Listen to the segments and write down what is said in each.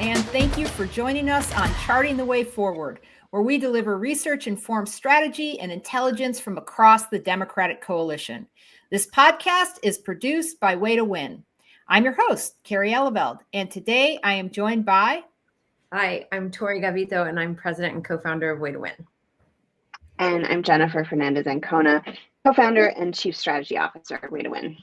and thank you for joining us on Charting the Way Forward, where we deliver research-informed strategy and intelligence from across the Democratic coalition. This podcast is produced by Way to Win. I'm your host, Kerry Eleveld, and today I am joined by... Hi, I'm Tory Gavito, and I'm president and co-founder of Way to Win. And I'm Jenifer Fernandez Ancona, co-founder and chief strategy officer at Way to Win.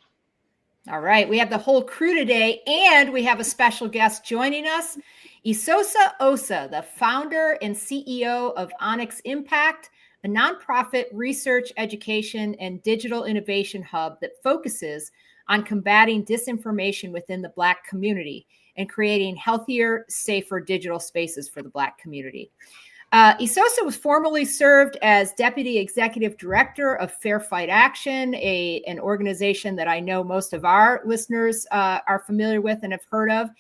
All right, we have the whole crew today, and we have a special guest joining us, Esosa Osa, the founder and CEO of Onyx Impact, a nonprofit research, education, and digital innovation hub that focuses on combating disinformation within the Black community and creating healthier, safer digital spaces for the Black community. Esosa was formerly served as Deputy Executive Director of Fair Fight Action, an organization that I know most of our listeners are familiar with and have heard of.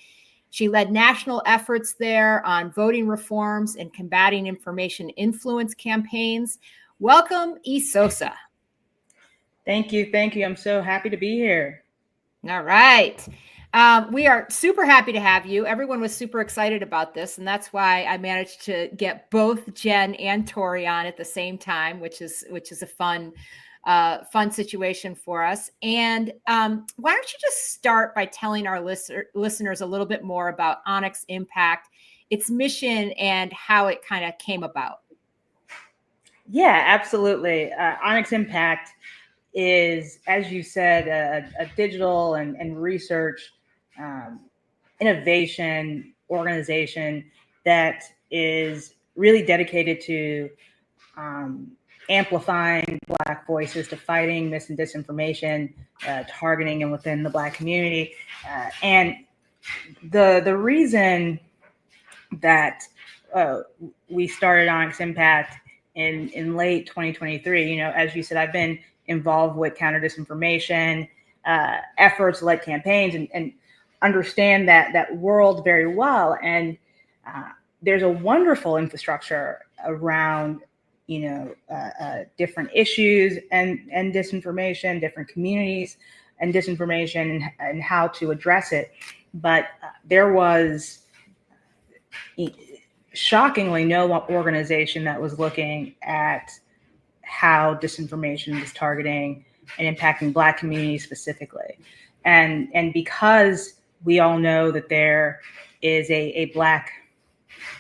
She led national efforts there on voting reforms and combating information influence campaigns. Welcome, Esosa. Thank you. Thank you. I'm so happy to be here. All right. We are super happy to have you. Everyone was super excited about this, and that's why I managed to get both Jen and Tory on at the same time, which is a fun situation for us. And why don't you just start by telling our listeners a little bit more about Onyx Impact, its mission, and how it kind of came about? Yeah, absolutely. Onyx Impact is, as you said, a digital and research innovation organization that is really dedicated to amplifying Black voices, to fighting mis and disinformation, targeting and within the Black community. And the reason that we started Onyx Impact in late 2023, as you said, I've been involved with counter disinformation efforts, led campaigns, and understand that world very well. And there's a wonderful infrastructure around, different issues and disinformation, different communities and disinformation, and how to address it. But there was shockingly no organization that was looking at how disinformation is targeting and impacting Black communities specifically. And because we all know that there is a Black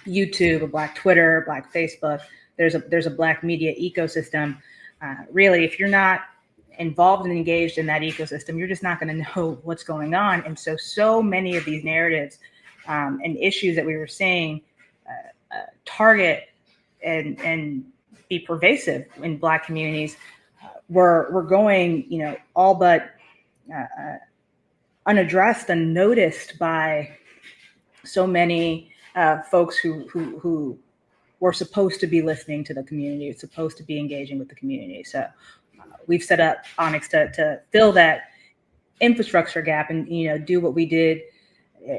YouTube, a Black Twitter, Black Facebook, there's a Black media ecosystem. Really, if you're not involved and engaged in that ecosystem, you're just not going to know what's going on. And so many of these narratives and issues that we were seeing target and be pervasive in Black communities were going, all but unaddressed, unnoticed by so many folks who were supposed to be listening to the community, supposed to be engaging with the community. So we've set up Onyx to fill that infrastructure gap and do what we did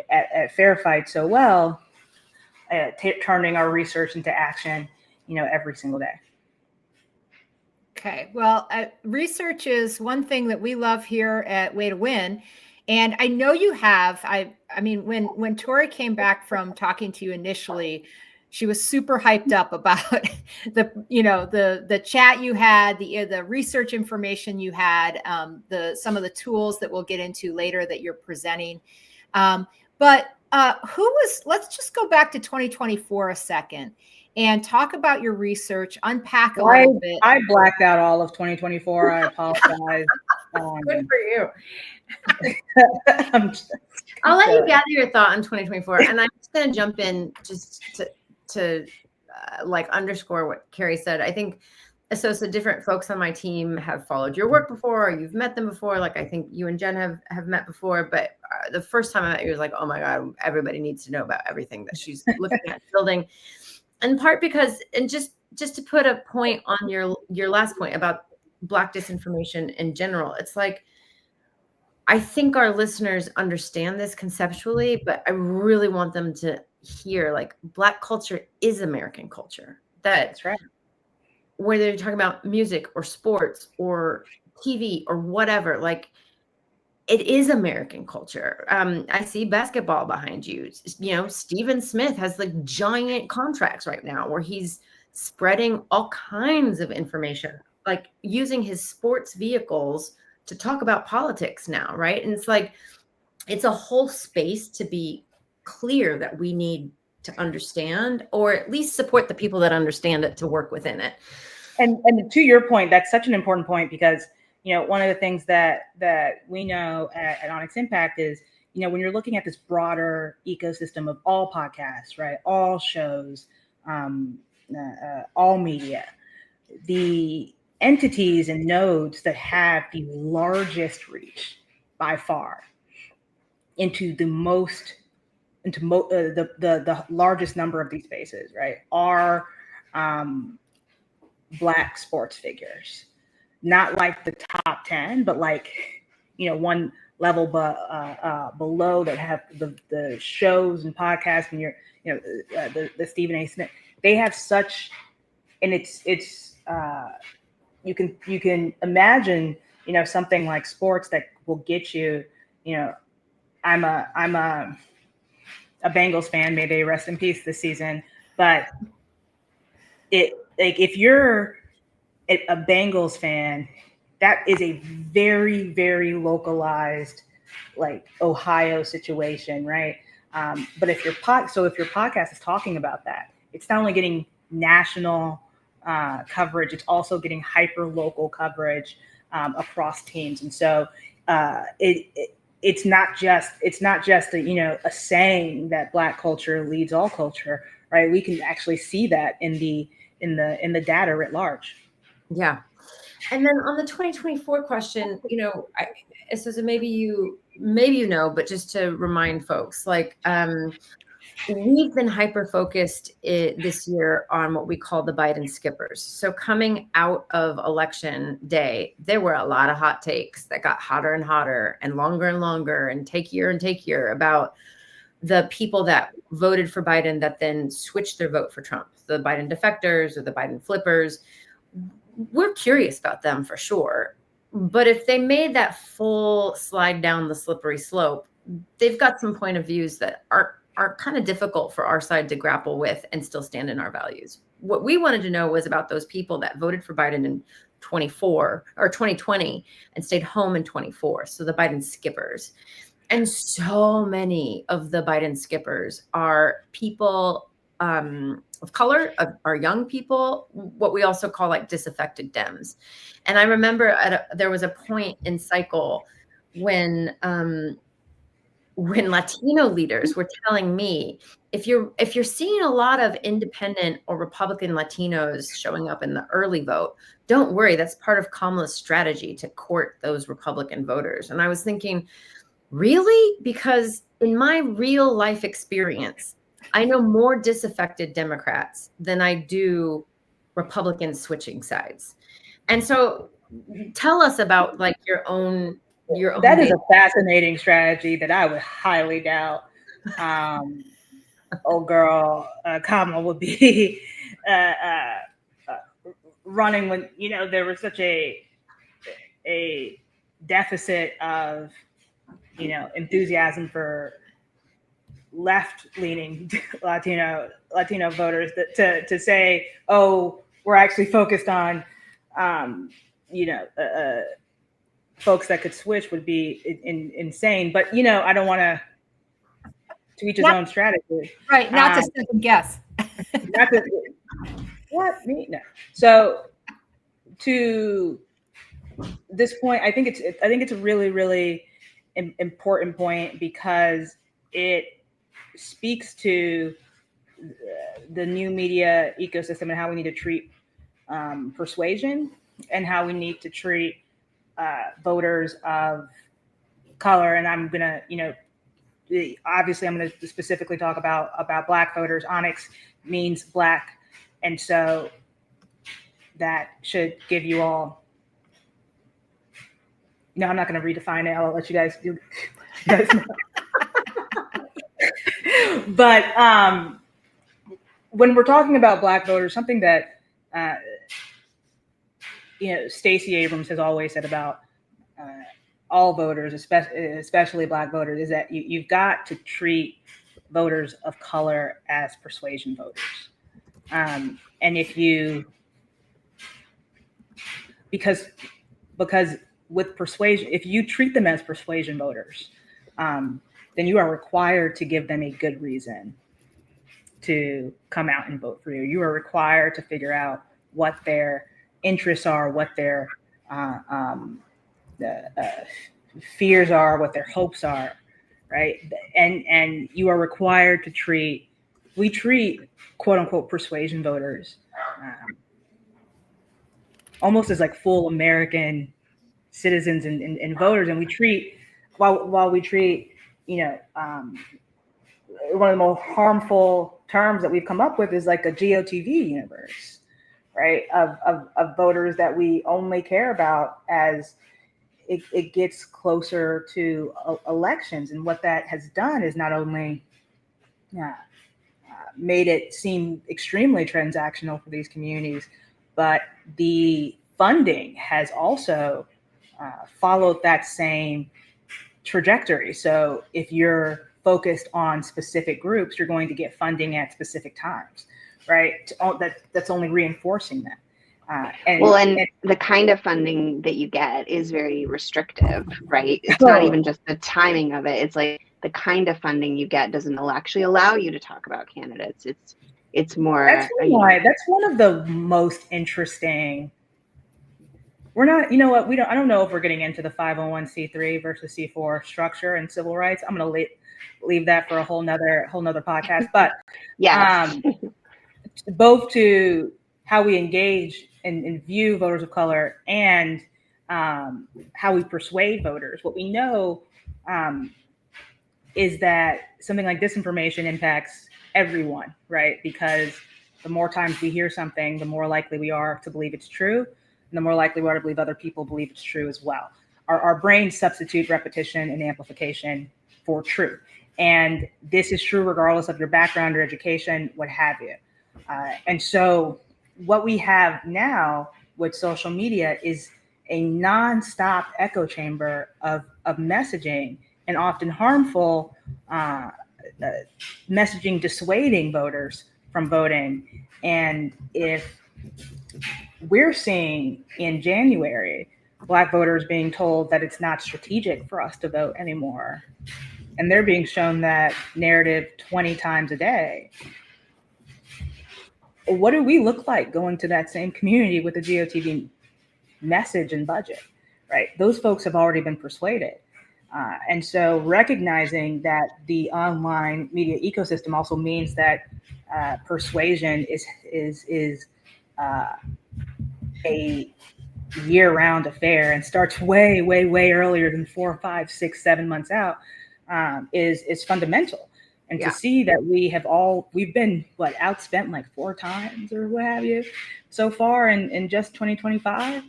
at Fair Fight so well, turning our research into action, every single day. Okay, well, research is one thing that we love here at Way to Win. And I know you have, I mean, when Tory came back from talking to you initially, she was super hyped up about the chat you had, the research information you had, some of the tools that we'll get into later that you're presenting. But let's just go back to 2024 a second and talk about your research, unpack a little bit. I blacked out all of 2024. I apologize. Good for you. I'll let you gather your thought on 2024. And I'm just going to jump in just to underscore what Kerry said. I think Esosa, different folks on my team have followed your work before, or you've met them before. Like, I think you and Jen have met before, but the first time I met you was like, oh my God, everybody needs to know about everything that she's looking at building. In part because, and just to put a point on your last point about Black disinformation in general, it's like, I think our listeners understand this conceptually, but I really want them to hear, like, Black culture is American culture. That's right. Whether you're talking about music or sports or TV or whatever, like, it is American culture. I see basketball behind you. Steven Smith has like giant contracts right now where he's spreading all kinds of information, like using his sports vehicles to talk about politics now, right? And it's like, it's a whole space to be clear that we need to understand, or at least support the people that understand it to work within it. And to your point, that's such an important point, because one of the things that we know at Onyx Impact is, when you're looking at this broader ecosystem of all podcasts, right, all shows, all media, the entities and nodes that have the largest reach by far into the largest number of these spaces, right, are Black sports figures. Not like the top 10, but like, one level below, that have the shows and podcasts, and the Stephen A. Smith. They have such, and it's you can imagine, something like sports that will get you. I'm a Bengals fan. May they rest in peace this season. But if you're a Bengals fan, that is a very, very localized, like Ohio situation, right? But if your podcast is talking about that, it's not only getting national coverage, it's also getting hyper local coverage across teams. And so it's not just a saying that Black culture leads all culture, right? We can actually see that in the data writ large. Yeah. And then on the 2024 question, so maybe you but just to remind folks, like, we've been hyper focused this year on what we call the Biden skippers. So coming out of election day, there were a lot of hot takes that got hotter and hotter and longer and take year about the people that voted for Biden that then switched their vote for Trump, the Biden defectors or the Biden flippers. We're curious about them for sure. But if they made that full slide down the slippery slope, they've got some point of views that are kind of difficult for our side to grapple with and still stand in our values. What we wanted to know was about those people that voted for Biden in 2020 and stayed home in 24. So the Biden skippers. And so many of the Biden skippers are people of color, are young people, what we also call like disaffected Dems. And I remember there was a point in cycle when Latino leaders were telling me, if you're seeing a lot of independent or Republican Latinos showing up in the early vote, don't worry, that's part of Kamala's strategy to court those Republican voters. And I was thinking, really? Because in my real life experience, I know more disaffected Democrats than I do Republicans switching sides. And so tell us about like your own. That is a fascinating strategy that I would highly doubt. Kamala would be running when there was such a deficit of enthusiasm for left-leaning Latino voters to say, oh, we're actually focused on folks that could switch would be insane. But I don't want to each his own strategy. Right, not to second guess. What me? No. So to this point, I think it's a really, really important point, because it speaks to the new media ecosystem and how we need to treat persuasion and how we need to treat voters of color. And I'm gonna, obviously I'm gonna specifically talk about Black voters. Onyx means Black, and so that should give you all. No, I'm not going to redefine it. I'll let you guys do. But when we're talking about Black voters, something that Stacey Abrams has always said about all voters, especially Black voters, is that you've got to treat voters of color as persuasion voters. And if you, because with persuasion, if you treat them as persuasion voters, then you are required to give them a good reason to come out and vote for you. You are required to figure out what their interests are, what their fears are, what their hopes are, right? And you are required to treat quote unquote persuasion voters almost as like full American citizens and voters. And we treat, while we treat, one of the most harmful terms that we've come up with is like a GOTV universe, right? Of voters that we only care about as it gets closer to elections. And what that has done is not only made it seem extremely transactional for these communities, but the funding has also followed that same trajectory. So if you're focused on specific groups, you're going to get funding at specific times, right? That's only reinforcing that. And the kind of funding that you get is very restrictive, right? It's not even just the timing of it. It's like the kind of funding you get doesn't actually allow you to talk about candidates. It's more. That's one of the most interesting. We're not, I don't know if we're getting into the 501c3 versus C4 structure and civil rights. I'm going to leave that for a whole nother podcast. But yeah, both to how we engage and view voters of color and how we persuade voters. What we know is that something like disinformation impacts everyone, right? Because the more times we hear something, the more likely we are to believe it's true, and the more likely we are to believe other people believe it's true as well. Our brains substitute repetition and amplification for truth. And this is true regardless of your background or education, what have you. And so what we have now with social media is a nonstop echo chamber of messaging, and often harmful messaging dissuading voters from voting. And if we're seeing in January Black voters being told that it's not strategic for us to vote anymore, and they're being shown that narrative 20 times a day, what do we look like going to that same community with a GOTV message and budget, right? Those folks have already been persuaded. And so recognizing that the online media ecosystem also means that persuasion is a year-round affair and starts way, way, way earlier than 4, 5, 6, 7 months out is fundamental. And to see that we've been outspent like 4 times or what have you so far in just 2025.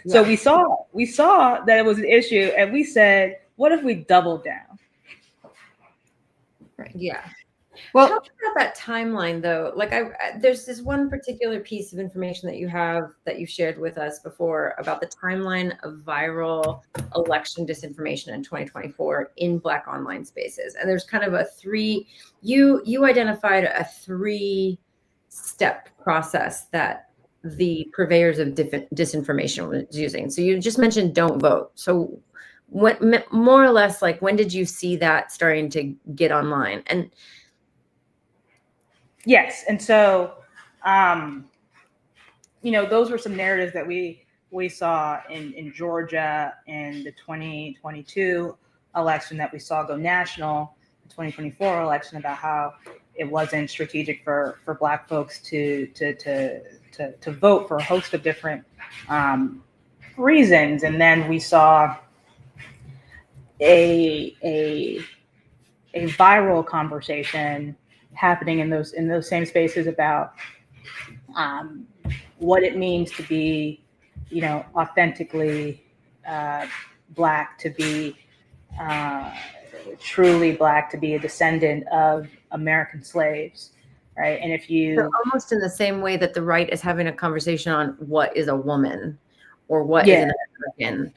So we saw that it was an issue, and we said, what if we doubled down? Right. Yeah. Well, talk about that timeline though. Like there's this one particular piece of information that you shared with us before about the timeline of viral election disinformation in 2024 in Black online spaces. And there's kind of you identified a 3-step process that the purveyors of disinformation was using. So you just mentioned don't vote. So what, more or less, like when did you see that starting to get online? And yes, and so those were some narratives that we saw in Georgia in the 2022 election, that we saw go national, the 2024 election, about how it wasn't strategic for Black folks to vote for a host of different reasons. And then we saw a viral conversation happening in those same spaces about what it means to be, authentically Black, to be truly Black, to be a descendant of American slaves, right? And if you almost in the same way that the right is having a conversation on what is a woman, or what is an American?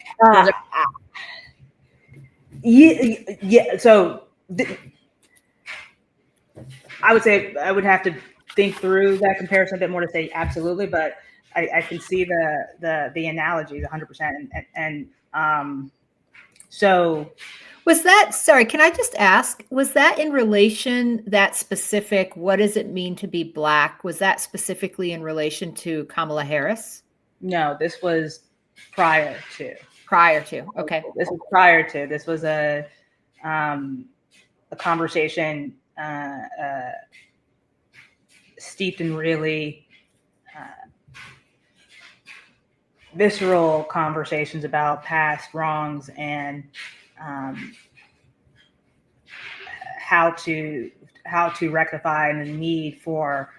Yeah. So I would say I would have to think through that comparison a bit more to say absolutely, but I can see the analogies 100%. And so was that, sorry, can I just ask, was that in relation, that specific, what does it mean to be Black? Was that specifically in relation to Kamala Harris? No, this was prior to. Prior to, okay. This was prior to. This was a conversation steeped in really visceral conversations about past wrongs and how to rectify and the need for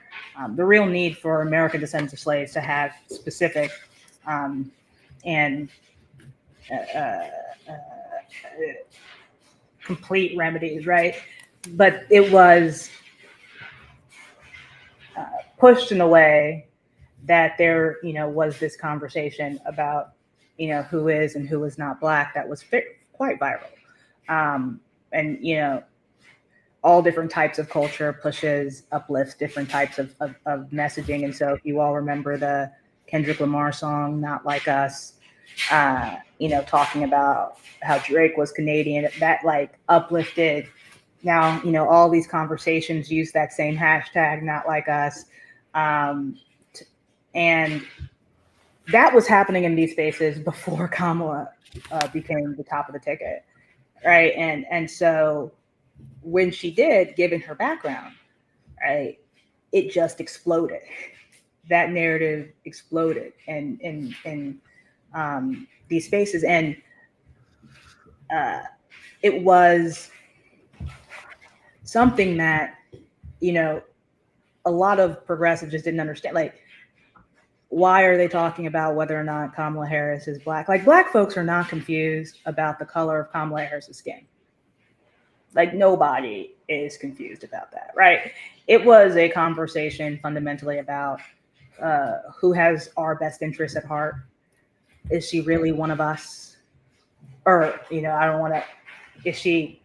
the real need for American descendants of slaves to have specific and complete remedies, right? But it was pushed in a way that there, was this conversation about, who is and who is not Black that was quite viral. And, all different types of culture pushes, uplifts different types of messaging. And so if you all remember the Kendrick Lamar song, Not Like Us, talking about how Drake was Canadian, that like uplifted. Now, all these conversations use that same hashtag, Not Like Us. And that was happening in these spaces before Kamala became the top of the ticket, right? And so when she did, given her background, right, it just exploded. That narrative exploded in these spaces, and it was something that a lot of progressives just didn't understand. Like, why are they talking about whether or not Kamala Harris is Black? Like, Black folks are not confused about the color of Kamala Harris's skin. Like, nobody is confused about that, right? It was a conversation fundamentally about who has our best interests at heart. Is she really one of us? Or, I don't want to, is she,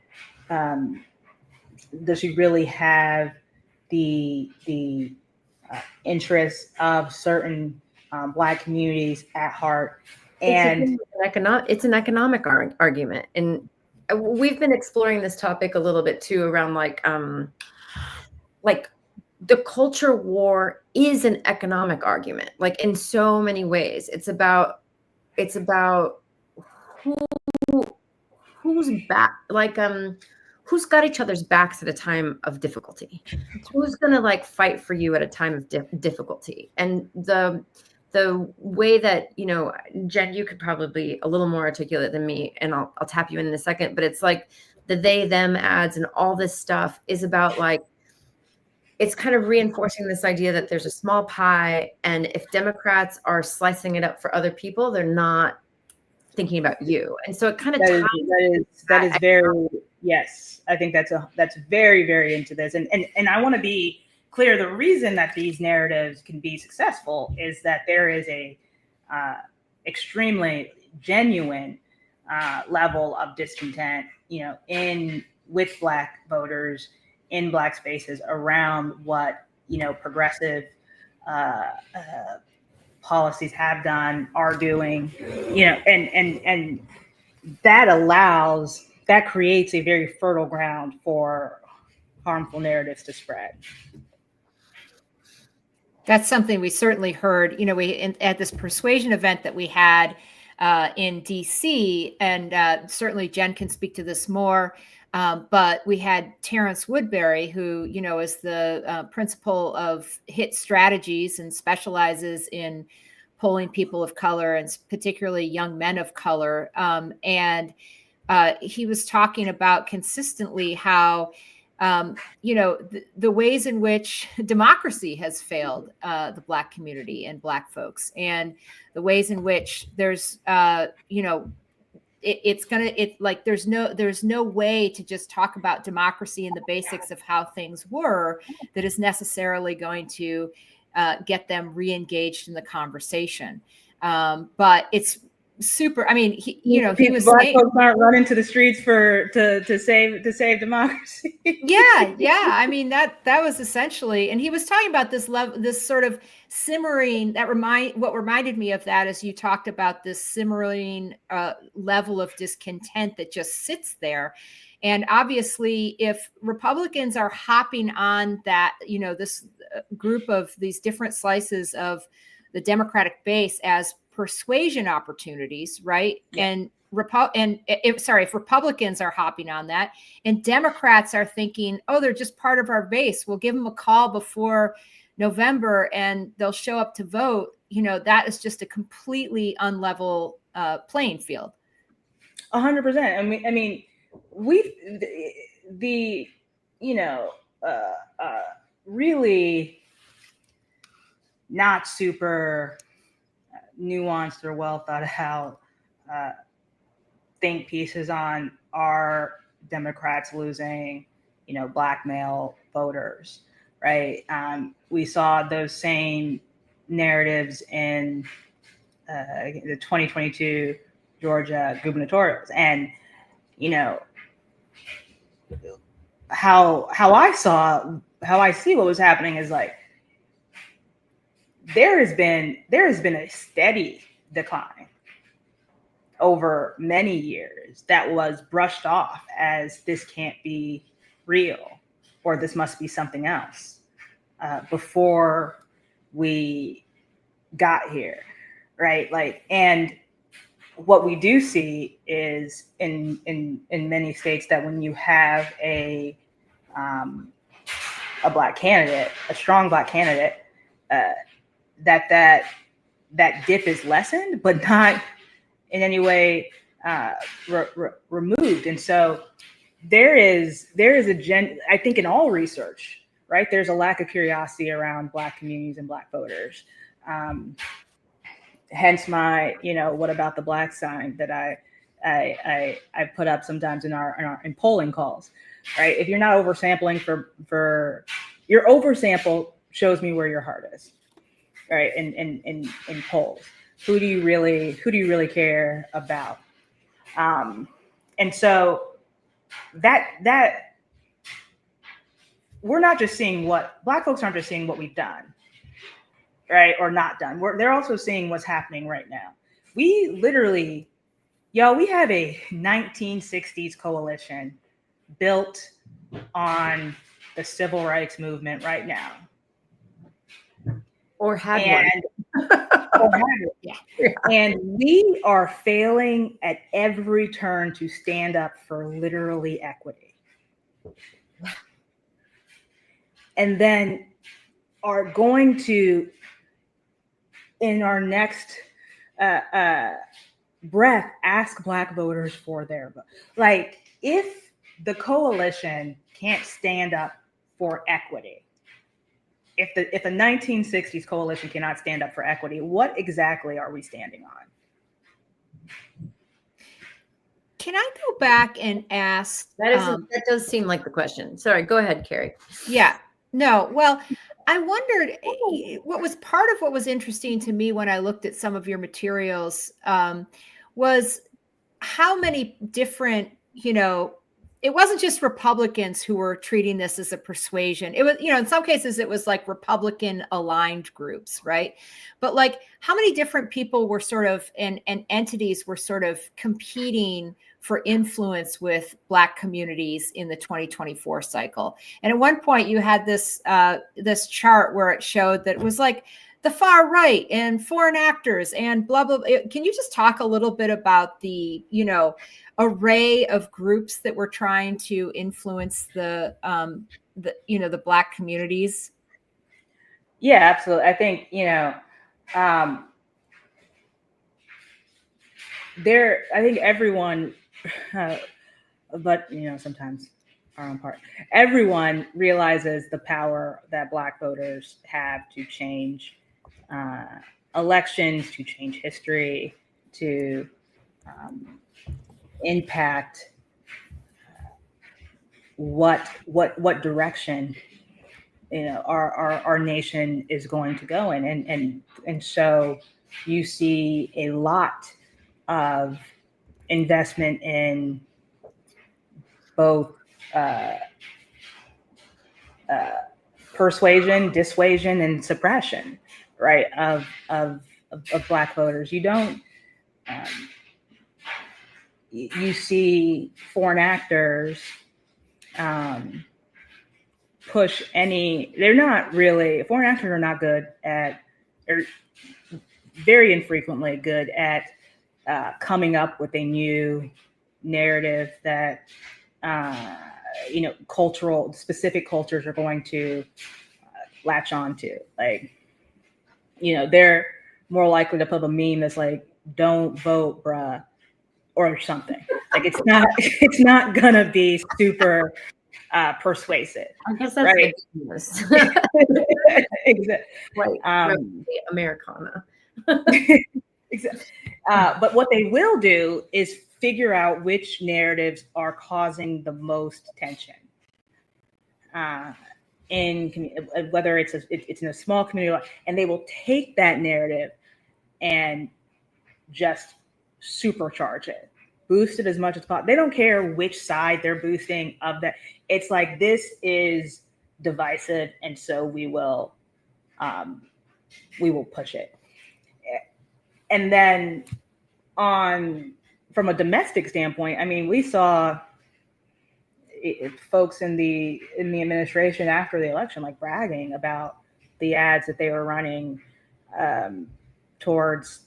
does she really have the interests of certain Black communities at heart? And it's an economic argument. And we've been exploring this topic a little bit too, around like the culture war is an economic argument, like in so many ways. It's about who's back, like who's got each other's backs at a time of difficulty, who's gonna like fight for you at a time of difficulty. And the way that, Jen, you could probably a little more articulate than me, and I'll tap you in a second, but it's like the they them ads and all this stuff is about, like, it's kind of reinforcing this idea that there's a small pie, and if Democrats are slicing it up for other people, they're not thinking about you. And so it kind of that is very, yes, I think that's very, very into this. And I want to be clear, the reason that these narratives can be successful is that there is a extremely genuine level of discontent, with Black voters in Black spaces around what, progressive policies have done, are doing, and that creates a very fertile ground for harmful narratives to spread. That's something we certainly heard, at this persuasion event that we had in DC, and certainly Jen can speak to this more. But we had Terrence Woodbury, who, is the principal of HIT Strategies and specializes in polling people of color, and particularly young men of color. And he was talking about consistently how, the ways in which democracy has failed the Black community and Black folks, and the ways in which there's, there's no way to just talk about democracy and the basics of how things were that is necessarily going to get them re-engaged in the conversation. But it's super. I mean, he was Black saying, folks aren't running to the streets to save democracy. yeah. I mean, that was essentially, and he was talking about this sort of simmering. What reminded me of that is you talked about this simmering level of discontent that just sits there. And obviously, if Republicans are hopping on that, this group of these different slices of the Democratic base as persuasion opportunities, right? Yeah. And if Republicans are hopping on that and Democrats are thinking, oh, they're just part of our base, we'll give them a call before November and they'll show up to vote, that is just a completely unlevel playing field. 100%. I mean, really not super nuanced or well thought out think pieces on are Democrats losing, Black male voters, right? We saw those same narratives in the 2022 Georgia gubernatorials, and how I see what was happening is like there has been a steady decline over many years that was brushed off as this can't be real or this must be something else before we got here, right? Like, and what we do see is in many states that when you have a Black candidate, a strong Black candidate, that dip is lessened, but not in any way removed. And so there is I think in all research, right, there's a lack of curiosity around Black communities and Black voters. Hence my, what about the Black sign that I put up sometimes in polling calls, right? If you're not oversampling for your oversample shows me where your heart is, right? In polls, who do you really care about? And so that we're not just seeing Black folks aren't just seeing what we've done, right, or not done. They're also seeing what's happening right now. We literally, we have a 1960s coalition built on the civil rights movement right now. Or had one. Yeah. And we are failing at every turn to stand up for literally equity. And then are going to, in our next breath, ask Black voters for their vote. Like, if the coalition can't stand up for equity, if the 1960s coalition cannot stand up for equity, what exactly are we standing on? Can I go back and ask? That does seem like the question. Sorry, go ahead, Kerry. Yeah. No. Well, I wondered what was part of what was interesting to me when I looked at some of your materials was how many different, it wasn't just Republicans who were treating this as a persuasion. It was, in some cases it was like Republican aligned groups, right? But like how many different people were sort of, and entities were sort of competing for influence with Black communities in the 2024 cycle. And at one point you had this chart where it showed that it was like the far right and foreign actors and blah, blah, blah. Can you just talk a little bit about the, array of groups that were trying to influence the Black communities? Yeah, absolutely. I think, I think everyone, but, sometimes our own part, everyone realizes the power that Black voters have to change elections, to change history, to impact what direction our nation is going to go in, and so you see a lot of investment in both persuasion, dissuasion, and suppression, right, of Black voters. You don't, you see foreign actors push any, they're not really, foreign actors are not good at, or very infrequently good at coming up with a new narrative that, you know, specific cultures are going to latch on to. Like, you know, they're more likely to put a meme that's like, don't vote, bruh, or something. Like, it's not gonna be super persuasive. I guess that's right? the news. Exactly. Right. Americana. Exactly. But what they will do is figure out which narratives are causing the most tension. Whether it's in a small community, and they will take that narrative and just supercharge it, boost it as much as possible. They don't care which side they're boosting of that. It's like, this is divisive, and so we will push it. And then from a domestic standpoint, I mean, we saw folks in the administration after the election like bragging about the ads that they were running towards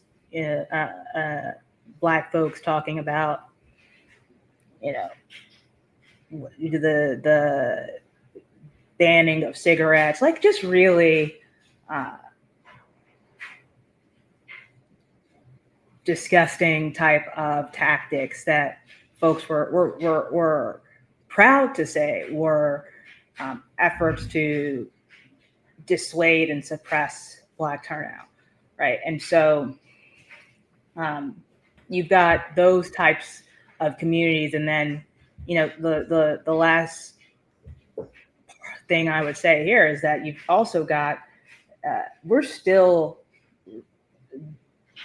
Black folks, talking about, you know, the banning of cigarettes, like just really disgusting type of tactics that folks were proud to say were efforts to dissuade and suppress Black turnout, right? And so you've got those types of communities, and then, you know, the last thing I would say here is that you've also got we're still,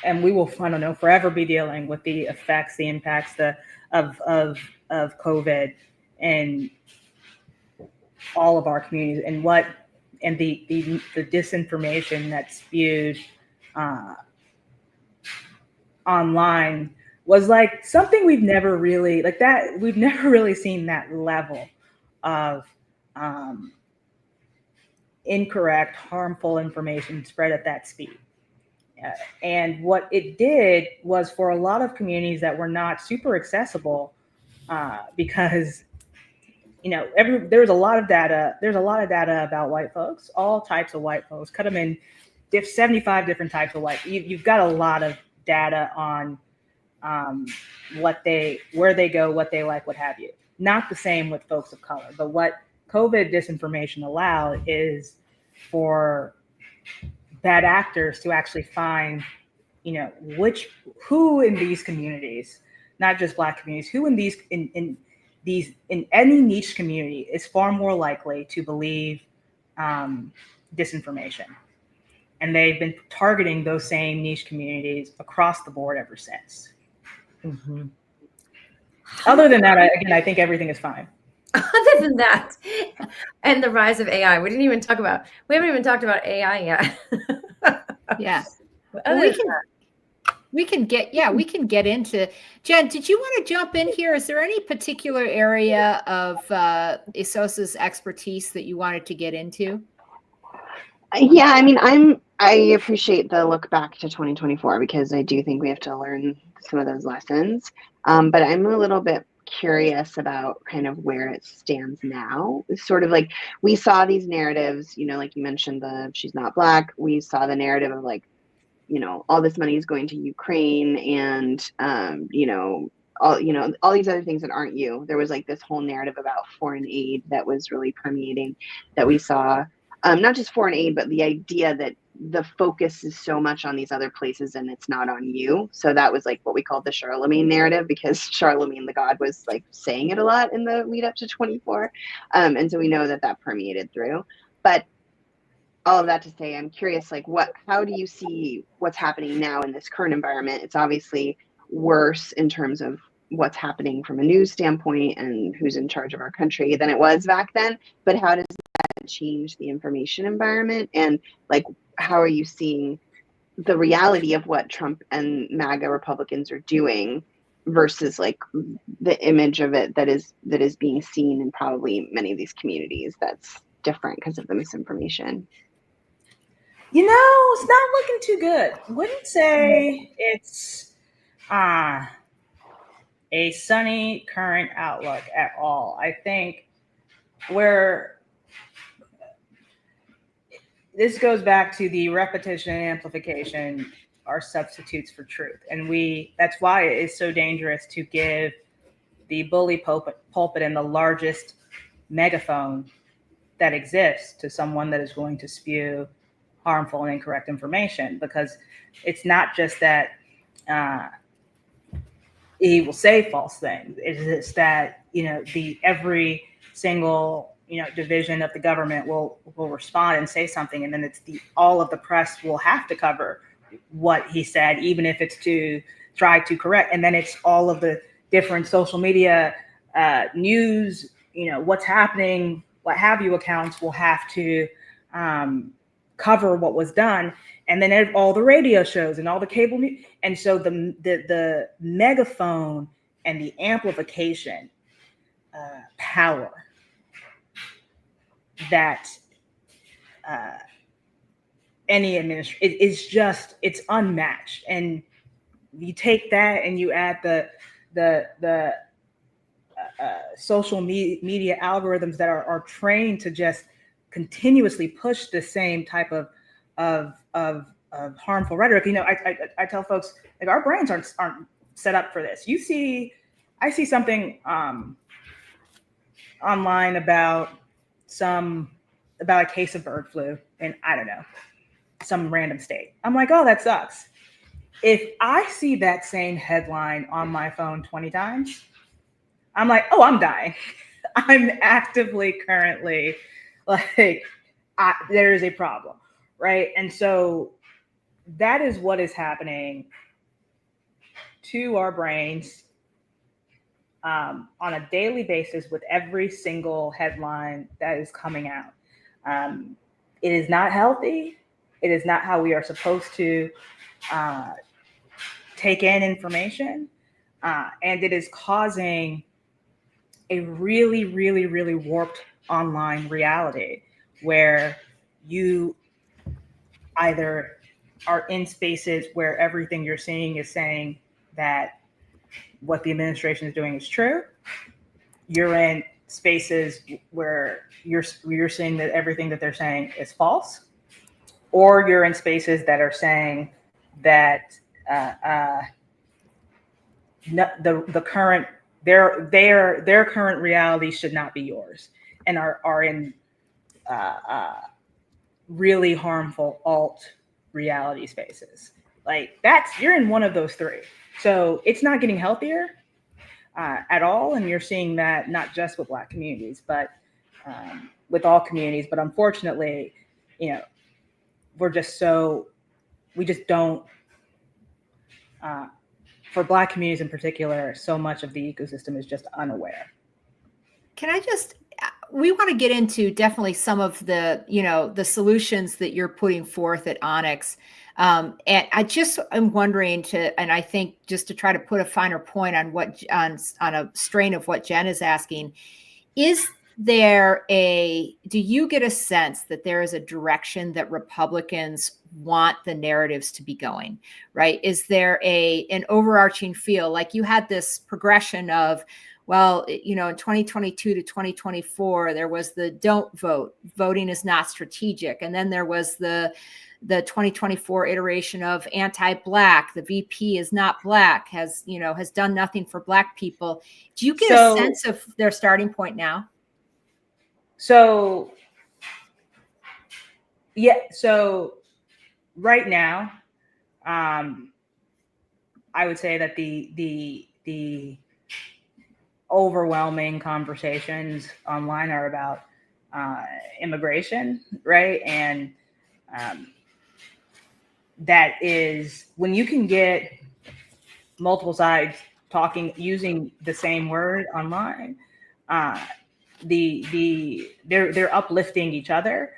and we will, I don't know, forever be dealing with the effects, the impacts of COVID and all of our communities, and the disinformation that's spewed online was like something we've never really seen that level of incorrect, harmful information spread at that speed. And what it did was, for a lot of communities that were not super accessible, because, you know, there's a lot of data about white folks, all types of white folks, cut them in 75 different types of white. You've got a lot of data on where they go, what they like, what have you. Not the same with folks of color, but what COVID disinformation allowed is for bad actors to actually find, you know, who in these communities, not just Black communities, who in any niche community is far more likely to believe disinformation. And they've been targeting those same niche communities across the board ever since. Mm-hmm. Other than that, I think everything is fine. Other than that, and the rise of AI, we haven't even talked about AI yet. Yeah. Well, we can get into, Jen, did you want to jump in here? Is there any particular area of Esosa's expertise that you wanted to get into? Yeah, I mean, I appreciate the look back to 2024, because I do think we have to learn some of those lessons. But I'm a little bit curious about kind of where it stands now. It's sort of like, we saw these narratives, you know, like you mentioned, she's not Black. We saw the narrative of like, you know, all this money is going to Ukraine, and all these other things that aren't you. There was like this whole narrative about foreign aid that was really permeating, that we saw. Not just foreign aid, but the idea that the focus is so much on these other places and it's not on you. So that was like what we called the Charlemagne narrative, because Charlemagne the God was like saying it a lot in the lead up to 24. And so we know that permeated through. But all of that to say, I'm curious, like, how do you see what's happening now in this current environment? It's obviously worse in terms of what's happening from a news standpoint and who's in charge of our country than it was back then. But how does that change the information environment? And like, how are you seeing the reality of what Trump and MAGA Republicans are doing versus like the image of it that is being seen in probably many of these communities that's different because of the misinformation? You know, it's not looking too good. Wouldn't say it's a sunny current outlook at all. I think where this goes back to the repetition and amplification are substitutes for truth. And that's why it is so dangerous to give the bully pulpit and the largest megaphone that exists to someone that is going to spew harmful and incorrect information, because it's not just that he will say false things. It's that, every single, division of the government will respond and say something. And then all of the press will have to cover what he said, even if it's to try to correct. And then it's all of the different social media news, what's happening, what have you accounts will have to cover what was done. And then all the radio shows and all the cable news. And so the megaphone and the amplification power that any administration it's unmatched. And you take that and you add the social media algorithms that are trained to just continuously push the same type of harmful rhetoric. I tell folks, like, our brains aren't set up for this. I see something online about a case of bird flu in, I don't know, some random state. I'm like, oh, that sucks. If I see that same headline on my phone 20 times, I'm like, oh, I'm dying. I'm actively currently like, there is a problem, right? And so that is what is happening to our brains on a daily basis with every single headline that is coming out. It is not healthy. It is not how we are supposed to take in information. And it is causing a really, really, really warped online reality where you either are in spaces where everything you're seeing is saying that what the administration is doing is true. You're in spaces where you're seeing that everything that they're saying is false, or you're in spaces that are saying that the current their current reality should not be yours, and are in really harmful alt reality spaces. Like, you're in one of those three. So it's not getting healthier at all. And you're seeing that not just with Black communities, but with all communities. But unfortunately, we just don't, for Black communities in particular, so much of the ecosystem is just unaware. We want to get into definitely some of the, the solutions that you're putting forth at Onyx. And I just am wondering and I think just to try to put a finer point on on a strain of what Jen is asking, do you get a sense that there is a direction that Republicans want the narratives to be going, right? Is there an overarching feel? Like, you had this progression of, well, in 2022 to 2024, there was the don't vote. Voting is not strategic. And then there was the 2024 iteration of anti-Black. The VP is not Black, has done nothing for Black people. Do you get a sense of their starting point now? So right now, I would say that the overwhelming conversations online are about immigration, right? And that is, when you can get multiple sides talking using the same word online, they're uplifting each other,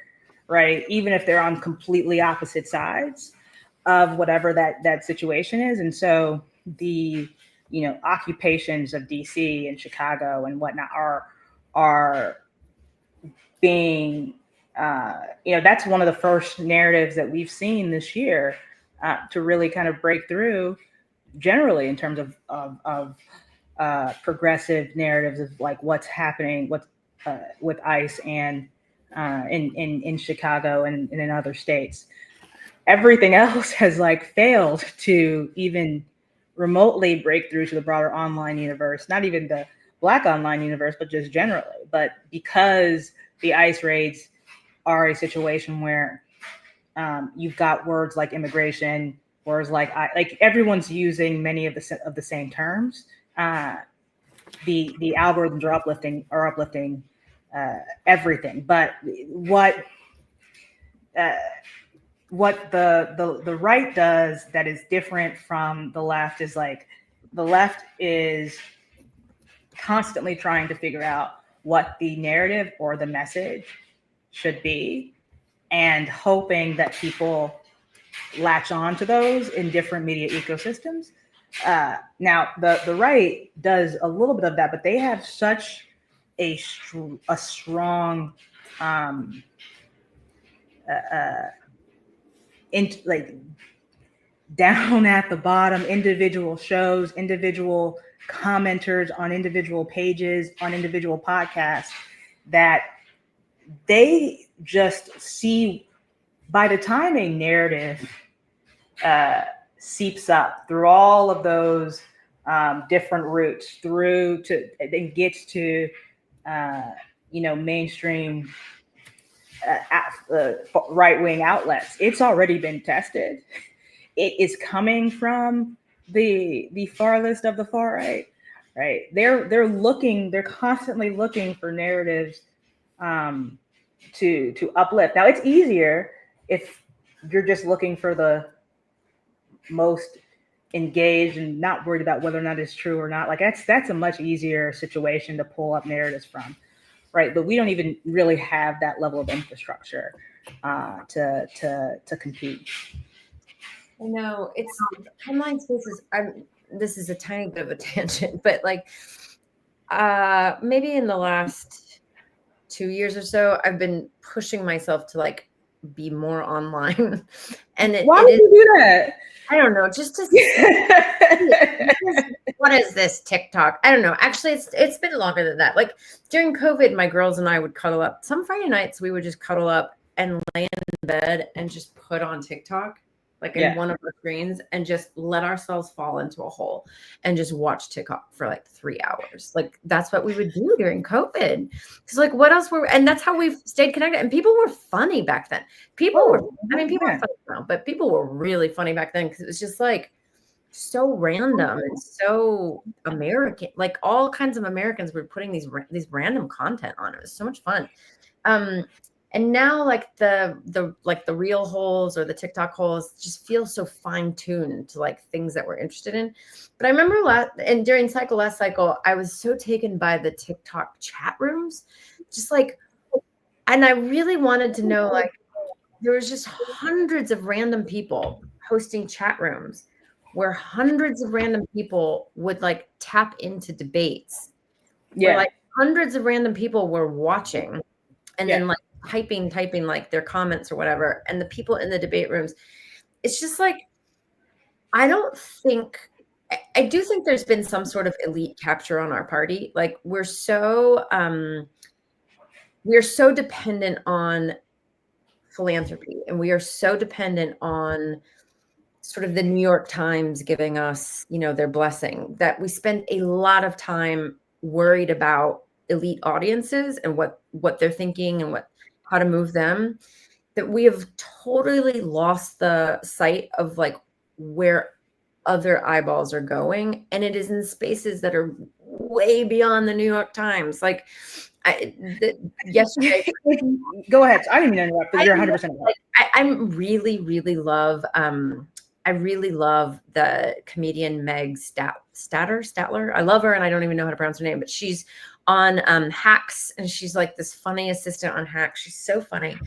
right? Even if they're on completely opposite sides of whatever that situation is. And so the occupations of DC and Chicago and whatnot are being that's one of the first narratives that we've seen this year to really kind of break through generally in terms of progressive narratives of like what's happening with ICE and in Chicago and in other states. Everything else has like failed to even remotely break through to the broader online universe, not even the Black online universe, but just generally. But because the ICE raids are a situation where you've got words like immigration, words like everyone's using many of the same terms. The algorithms are uplifting everything. But what the right does that is different from the left is like the left is constantly trying to figure out what the narrative or the message should be and hoping that people latch on to those in different media ecosystems. Now, the right does a little bit of that, but they have such a strong like down at the bottom, individual shows, individual commenters on individual pages, on individual podcasts, that they just see by the time a narrative seeps up through all of those different routes through to it gets to mainstream right-wing outlets. It's already been tested. It is coming from the far list of the far right. They're constantly looking for narratives to uplift. Now, it's easier if you're just looking for the most engaged and not worried about whether or not it's true or not. Like that's a much easier situation to pull up narratives from, right? But we don't even really have that level of infrastructure to compete. I know it's online spaces. This is a tiny bit of a tangent, but like maybe in the last 2 years or so, I've been pushing myself to like be more online. And why would you do that? I don't know, just to what is this TikTok? I don't know. Actually, it's been longer than that. Like during COVID, my girls and I would cuddle up. Some Friday nights we would just cuddle up and lay in bed and just put on TikTok, like in one of our screens, and just let ourselves fall into a hole and just watch TikTok for like 3 hours. Like that's what we would do during COVID. Because like what else and that's how we've stayed connected. And people were funny back then. People were funny now, but people were really funny back then because it was just like so random and so American. Like all kinds of Americans were putting these random content on. It was so much fun. And now like the reel holes or the TikTok holes just feel so fine tuned to like things that we're interested in. But I remember during last cycle, I was so taken by the TikTok chat rooms, just like, and I really wanted to know, like, there was just hundreds of random people hosting chat rooms where hundreds of random people would like tap into debates. Where, like hundreds of random people were watching and then like typing like their comments or whatever. And the people in the debate rooms, it's just like, I do think there's been some sort of elite capture on our party. Like we're so dependent on philanthropy, and we are so dependent on sort of the New York Times giving us, their blessing, that we spend a lot of time worried about elite audiences and what they're thinking and how to move them, that we have totally lost the sight of like where other eyeballs are going. And it is in spaces that are way beyond the New York Times. Like yesterday, go ahead. I didn't mean to interrupt, but you're 100% right. Like I'm really, really love. I really love the comedian Meg Statler. I love her, and I don't even know how to pronounce her name, but she's on Hacks, and she's like this funny assistant on Hacks. She's so funny.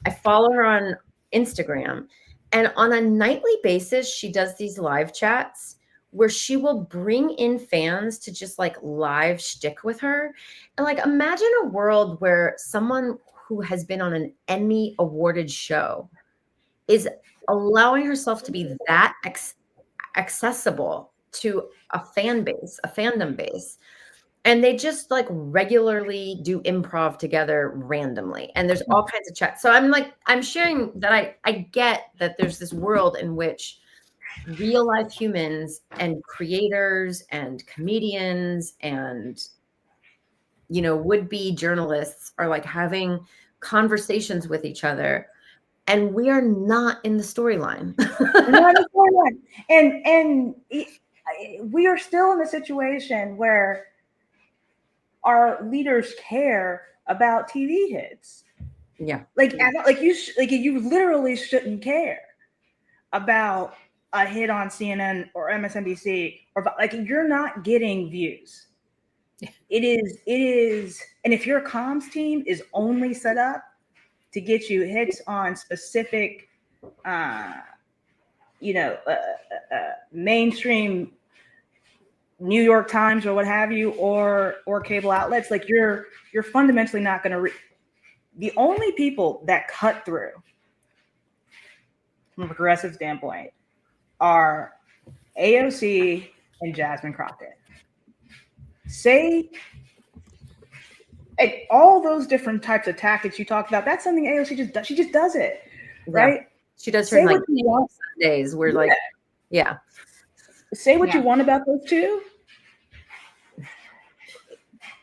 I follow her on Instagram, and on a nightly basis, she does these live chats where she will bring in fans to just like live shtick with her. And like, imagine a world where someone who has been on an Emmy awarded show is allowing herself to be that accessible to a fan base, a fandom base. And they just like regularly do improv together randomly. And there's all kinds of chats. So I'm sharing that I get that there's this world in which real life humans and creators and comedians and, you know, would-be journalists are like having conversations with each other. And we are not in the storyline. And we are still in a situation where our leaders care about TV hits. Yeah. You literally shouldn't care about a hit on CNN or MSNBC, or like, you're not getting views. It is, and if your comms team is only set up to get you hits on specific, mainstream New York Times or what have you, or cable outlets, like you're fundamentally not going to. The only people that cut through from a progressive standpoint are AOC and Jasmine Crockett. Say all those different types of tactics you talked about, that's something AOC just does. She just does it, right? Yeah. She does her like Sundays where like, yeah. Say what you want about those two.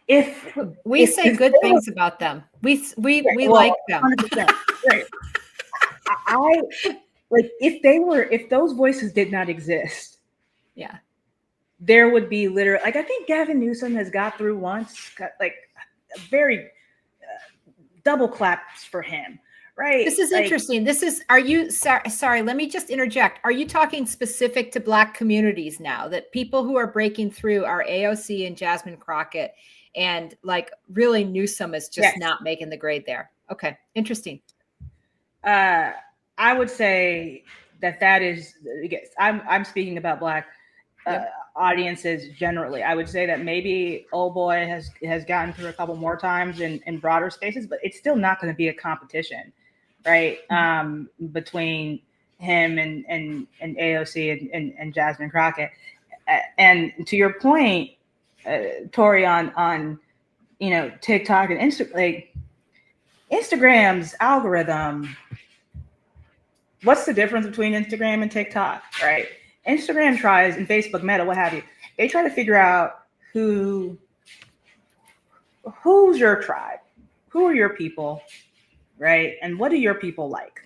If we say good things about them, we like them. 100%, right. I like if those voices did not exist. Yeah. There would be literally, like, I think Gavin Newsom has got through once, like a very double claps for him, right? This is interesting. This is, are you, sorry, let me just interject. Are you talking specific to Black communities now, that people who are breaking through are AOC and Jasmine Crockett, and like really Newsom is just not making the grade there? Okay, interesting. I would say that is, I'm speaking about Black audiences generally. I would say that maybe Old Boy has gotten through a couple more times in broader spaces, but it's still not going to be a competition, right? Between him and AOC and Jasmine Crockett. And to your point, Tory, on TikTok and Instagram's algorithm. What's the difference between Instagram and TikTok, right? Instagram tries, and Facebook, Meta, what have you, they try to figure out who's your tribe, who are your people, right? And what do your people like?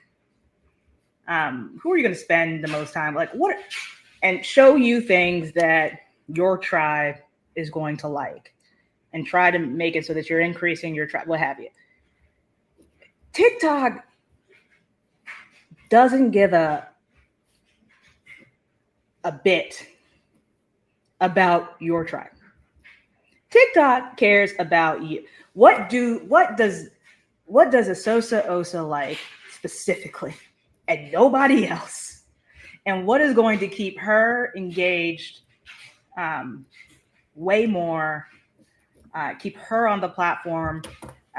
Who are you going to spend the most time, like, what, and show you things that your tribe is going to like, and try to make it so that you're increasing your tribe, what have you. TikTok doesn't give a bit about your tribe. TikTok cares about you. What does Esosa Osa like specifically, and nobody else? And what is going to keep her engaged way more, keep her on the platform?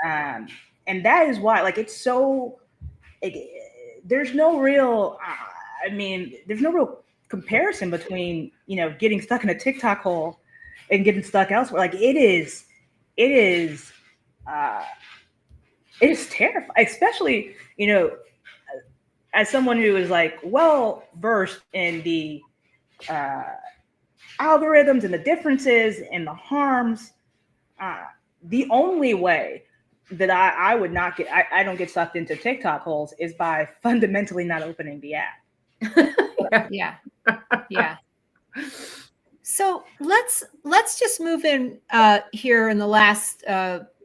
And that is why, like, it's so, there's no real, there's no real comparison between, getting stuck in a TikTok hole and getting stuck elsewhere. Like, it is terrifying, especially, as someone who is like well versed in the algorithms and the differences and the harms. The only way that I would not get, I don't get sucked into TikTok holes is by fundamentally not opening the app. Yeah. So let's just move in here in the last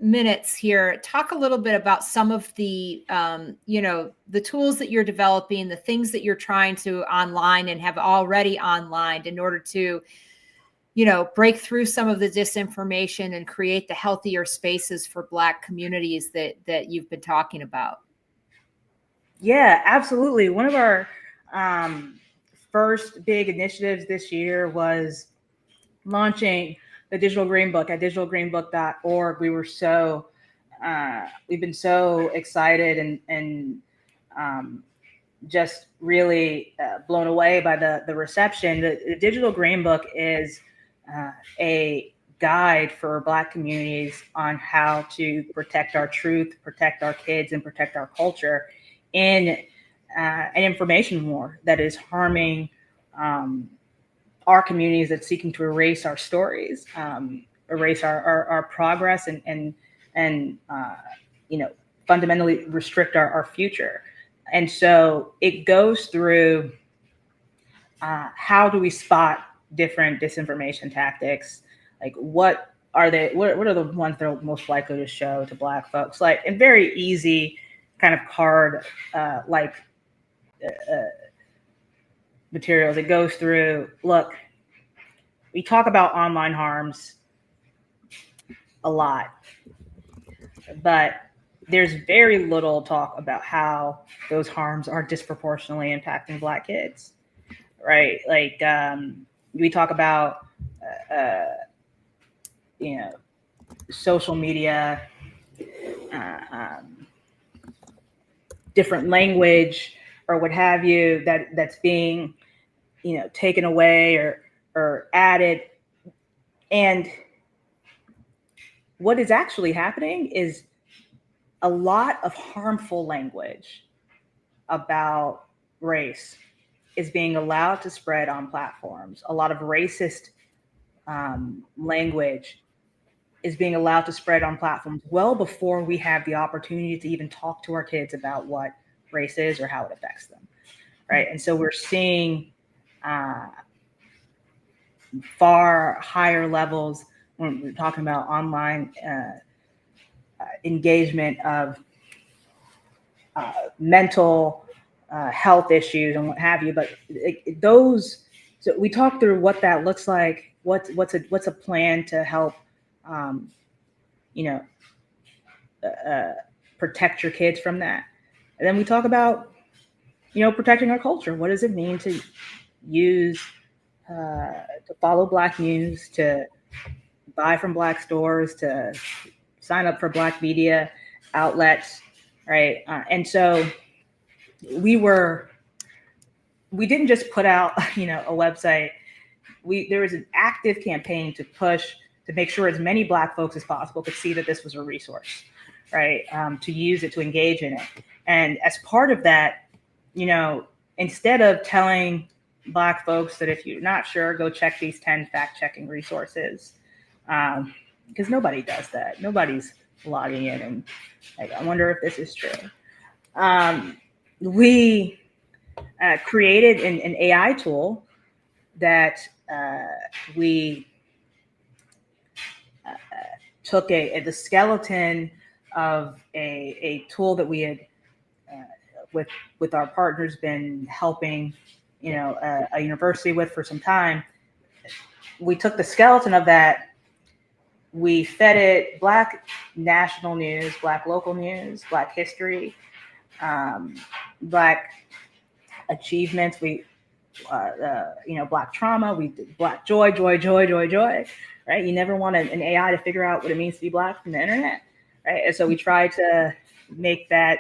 minutes here. Talk a little bit about some of the the tools that you're developing, the things that you're trying to online and have already online in order to break through some of the disinformation and create the healthier spaces for Black communities that you've been talking about. Yeah, absolutely. One of our first big initiatives this year was launching the Digital Green Book at digitalgreenbook.org. We've been so excited and just really blown away by the reception. The Digital Green Book is a guide for Black communities on how to protect our truth, protect our kids, and protect our culture in an information war that is harming our communities, that's seeking to erase our stories, erase our progress, and fundamentally restrict our future. And so it goes through how do we spot different disinformation tactics? Like what are they? What are the ones that are most likely to show to Black folks? Like, and very easy kind of card materials. It goes through, look, we talk about online harms a lot, but there's very little talk about how those harms are disproportionately impacting Black kids, right? Like we talk about, social media, different language or what have you that's being, taken away or added. And what is actually happening is a lot of harmful language about race is being allowed to spread on platforms. A lot of racist language is being allowed to spread on platforms well before we have the opportunity to even talk to our kids about what race is or how it affects them, right? And so we're seeing far higher levels when we're talking about online engagement of mental health issues and what have you. But so we talk through what that looks like. What's a plan to help, protect your kids from that. And then we talk about, protecting our culture. What does it mean to use, to follow Black news, to buy from Black stores, to sign up for Black media outlets, right? And so we didn't just put out, a website. There was an active campaign to push to make sure as many Black folks as possible could see that this was a resource, right? To use it, to engage in it. And as part of that, instead of telling Black folks that if you're not sure, go check these 10 fact-checking resources, because nobody does that. Nobody's logging in and like, I wonder if this is true. We created an AI tool that we took the skeleton of a tool that we had with our partners been helping a university with for some time. We took the skeleton of that, we fed it Black national news, Black local news, Black history, Black achievements, Black trauma, we did Black joy, right? You never want an AI to figure out what it means to be Black from the internet, right? And so we try to make that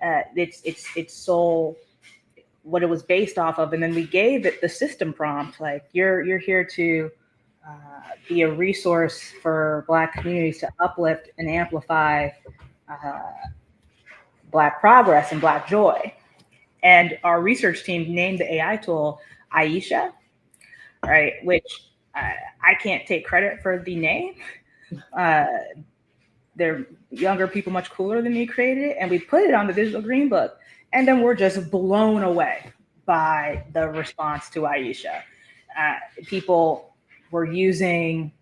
its sole, what it was based off of, and then we gave it the system prompt, like you're here to be a resource for Black communities to uplift and amplify Black progress and Black joy. And our research team named the AI tool Aisha, right? Which I can't take credit for the name. They're younger people, much cooler than me, created it, and we put it on the Digital Green Book. And then we're just blown away by the response to Aisha. People were using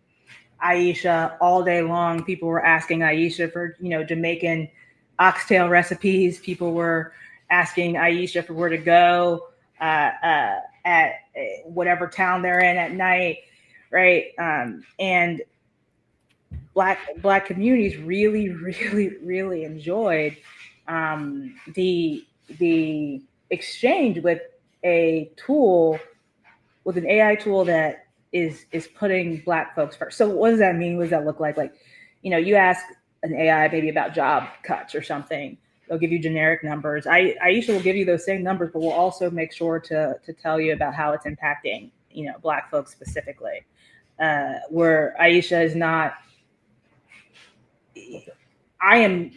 Aisha all day long. People were asking Aisha for, Jamaican oxtail recipes. People were asking Aisha for where to go at whatever town they're in at night, right? And Black communities really, really, really enjoyed the exchange with an AI tool that is putting Black folks first. So what does that mean? What does that look like? Like, you ask an AI maybe about job cuts or something, they'll give you generic numbers. Aisha will give you those same numbers, but we'll also make sure to tell you about how it's impacting, Black folks specifically. Where Aisha is not, I am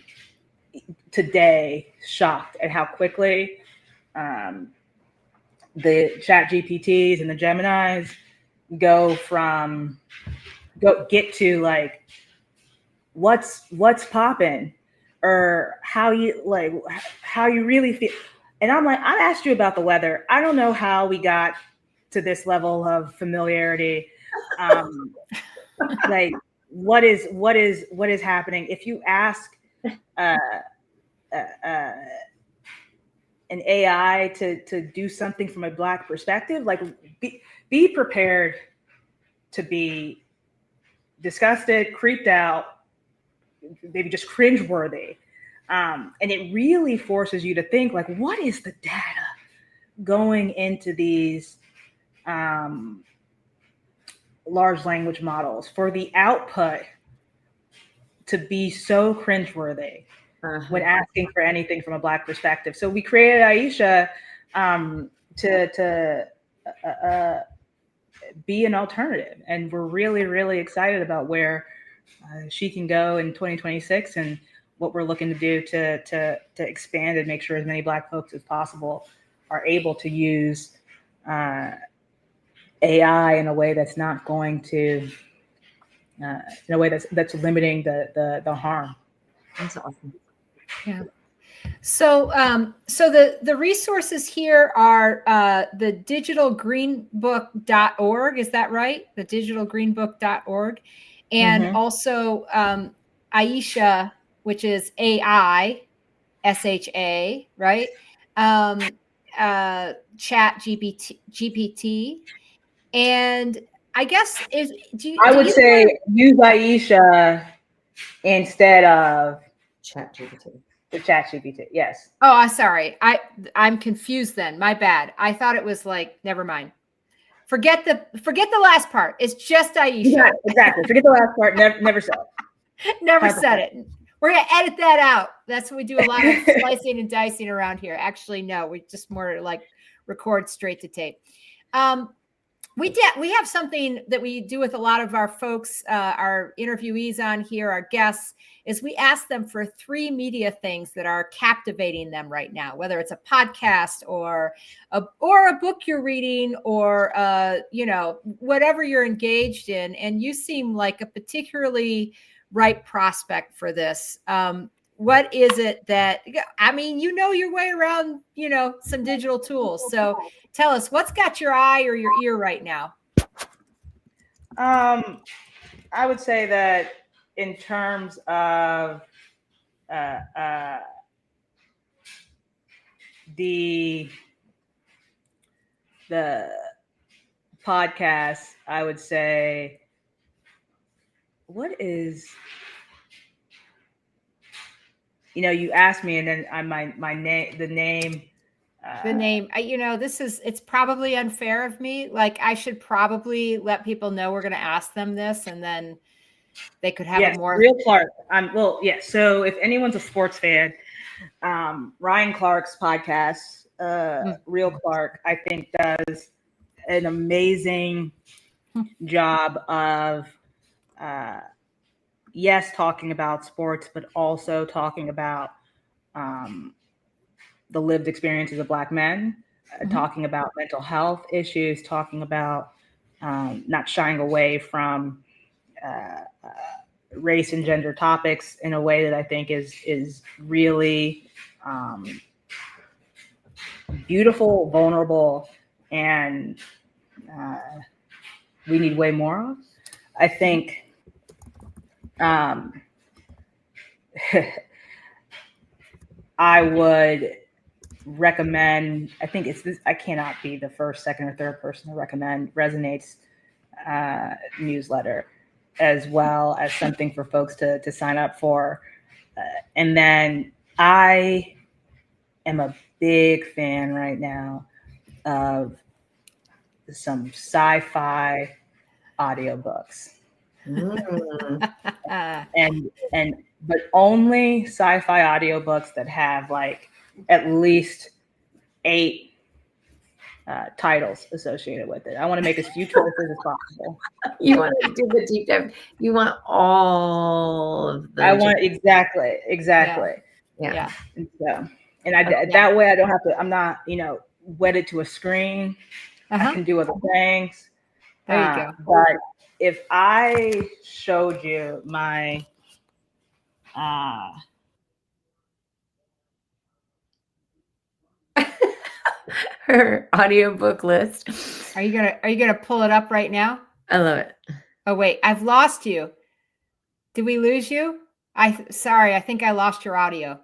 today shocked at how quickly the chat GPTs and the Geminis get to like what's popping, or how you really feel. And I'm like, I asked you about the weather. I don't know how we got to this level of familiarity. Like what is happening? If you ask an AI to do something from a Black perspective, like be prepared to be disgusted, creeped out, maybe just cringeworthy. And it really forces you to think, like, what is the data going into these large language models for the output to be so cringeworthy when asking for anything from a Black perspective? So we created Aisha to be an alternative, and we're really, really excited about where she can go in 2026 and what we're looking to do to expand and make sure as many Black folks as possible are able to use AI in a way that's not going to in a way that's limiting the harm. That's awesome. Yeah. So, so the resources here are the digitalgreenbook.org. Is that right? The digitalgreenbook.org. And also Aisha, which is AISHA, right? Chat GPT. And I guess I would say use Aisha instead of Chat GPT. The Chat GPT, yes. Oh, I'm sorry. I'm confused then. My bad. I thought it was like, never mind. Forget the last part. It's just Aisha. Yeah, exactly. Forget the last part. Never said it. Never 100%. Said it. We're gonna edit that out. That's what we do, a lot of slicing and dicing around here. Actually, no, we just more like record straight to tape. We have something that we do with a lot of our folks, our interviewees on here, our guests, is we ask them for 3 media things that are captivating them right now, whether it's a podcast or a book you're reading, or whatever you're engaged in. And you seem like a particularly ripe prospect for this. What is it that, I mean, your way around, some digital tools. So tell us, what's got your eye or your ear right now? I would say that in terms of the podcast, I would say, what is, you asked me, and then my name, the name, it's probably unfair of me. Like, I should probably let people know we're going to ask them this, and then they could have more. Real Clark. So if anyone's a sports fan, Ryan Clark's podcast, Real Clark, I think does an amazing job of, talking about sports, but also talking about the lived experiences of Black men, talking about mental health issues, talking about not shying away from race and gender topics in a way that I think is really beautiful, vulnerable, and we need way more of. I think I would recommend, I think it's this, I cannot be the first, second, or third person to recommend Resonate's newsletter, as well as something for folks to sign up for. And then I am a big fan right now of some sci-fi audiobooks. But only sci-fi audiobooks that have like at least 8 titles associated with it. I want to make as few choices as possible. You want to do the deep dive. You want all of them. I want exactly. Yeah. And that way I don't have to. I'm not, wedded to a screen. Uh-huh. I can do other things. There you go. But if I showed you my her audiobook list. Are you gonna pull it up right now? I love it. Oh wait, I've lost you. Did we lose you? Sorry, I think I lost your audio.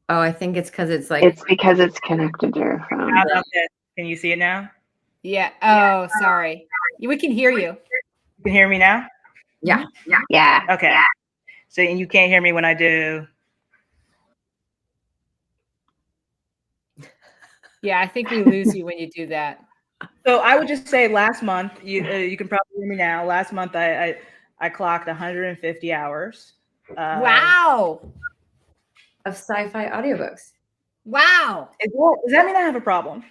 Oh, I think it's because it's like it's because it's connected to your phone. How about this? Can you see it now? Yeah. Oh, sorry. We can hear you. You can hear me now? Yeah. Okay. So and you can't hear me when I do. Yeah, I think we lose you when you do that. So I would just say last month, you can probably hear me now. Last month I clocked 150 hours. Wow. Of sci-fi audiobooks. Wow. Does that mean I have a problem?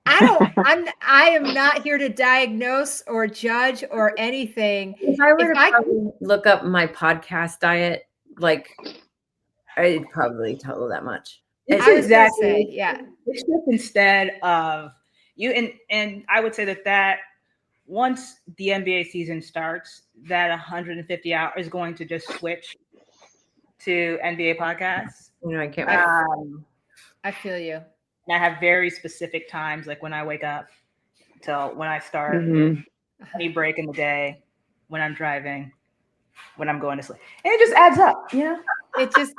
I am not here to diagnose or judge or anything. If I were to look up my podcast diet, like I'd probably tell you that much. It's exactly, yeah. It's just instead of you, and I would say that once the NBA season starts, that 150 hours is going to just switch to NBA podcasts. I can't. I feel you. And I have very specific times, like when I wake up till when I start, any break in the day, when I'm driving, when I'm going to sleep, and it just adds up,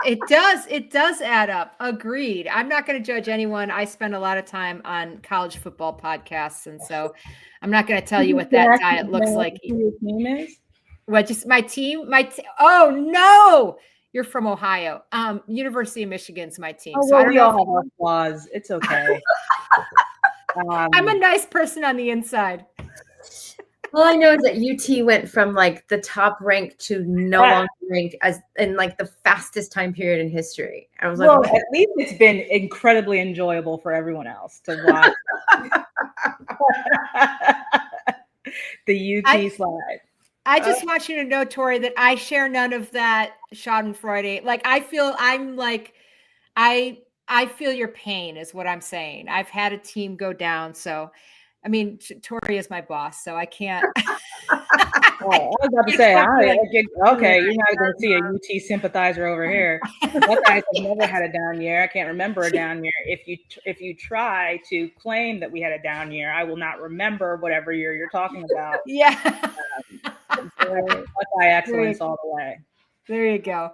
It does add up. Agreed. I'm not going to judge anyone. I spend a lot of time on college football podcasts, and so I'm not going to tell you what that diet looks like. Who your team is? What? Just my team? Oh no! You're from Ohio. University of Michigan's my team. Oh, well, so we all have our flaws. It's okay. I'm a nice person on the inside. All I know is that UT went from like the top rank to no longer ranked as in like the fastest time period in history. I was like, well, at least it's been incredibly enjoyable for everyone else to watch the UT slide. I just want you to know, Tory, that I share none of that Schadenfreude. Like I feel your pain is what I'm saying. I've had a team go down. So, I mean, Tory is my boss, so I can't. I was about to say, okay, you're not going to see a UT sympathizer over here. That guy's never had a down year. I can't remember a down year. If you try to claim that we had a down year, I will not remember whatever year you're talking about. Yeah. Buckeye excellence all the way. There you go.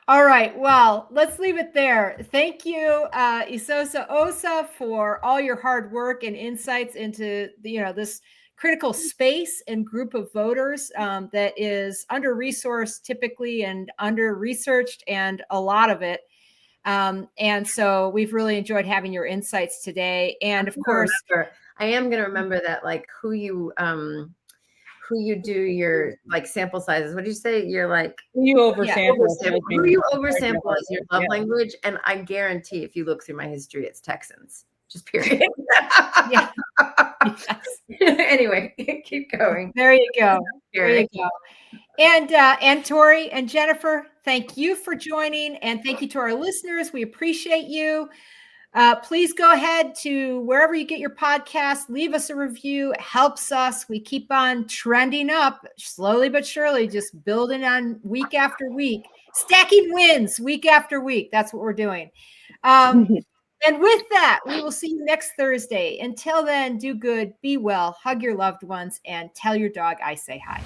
All right. Well, let's leave it there. Thank you, Esosa Osa, for all your hard work and insights into this critical space and group of voters that is under-resourced typically and under-researched, and a lot of it. And so we've really enjoyed having your insights today. And of course, I am going to remember that, like, who you do your like sample sizes. What did you say? You're like who you oversample. Who you oversample is your love language. And I guarantee if you look through my history, it's Texans. Just period. Yeah. Anyway, keep going. There you go. There you go. And Tory and Jenifer, thank you for joining, and thank you to our listeners. We appreciate you. Please go ahead to wherever you get your podcast. Leave us a review. It helps us. We keep on trending up slowly but surely, just building on week after week, stacking wins week after week. That's what we're doing. And with that, we will see you next Thursday. Until then, do good, be well, hug your loved ones, and tell your dog I say hi.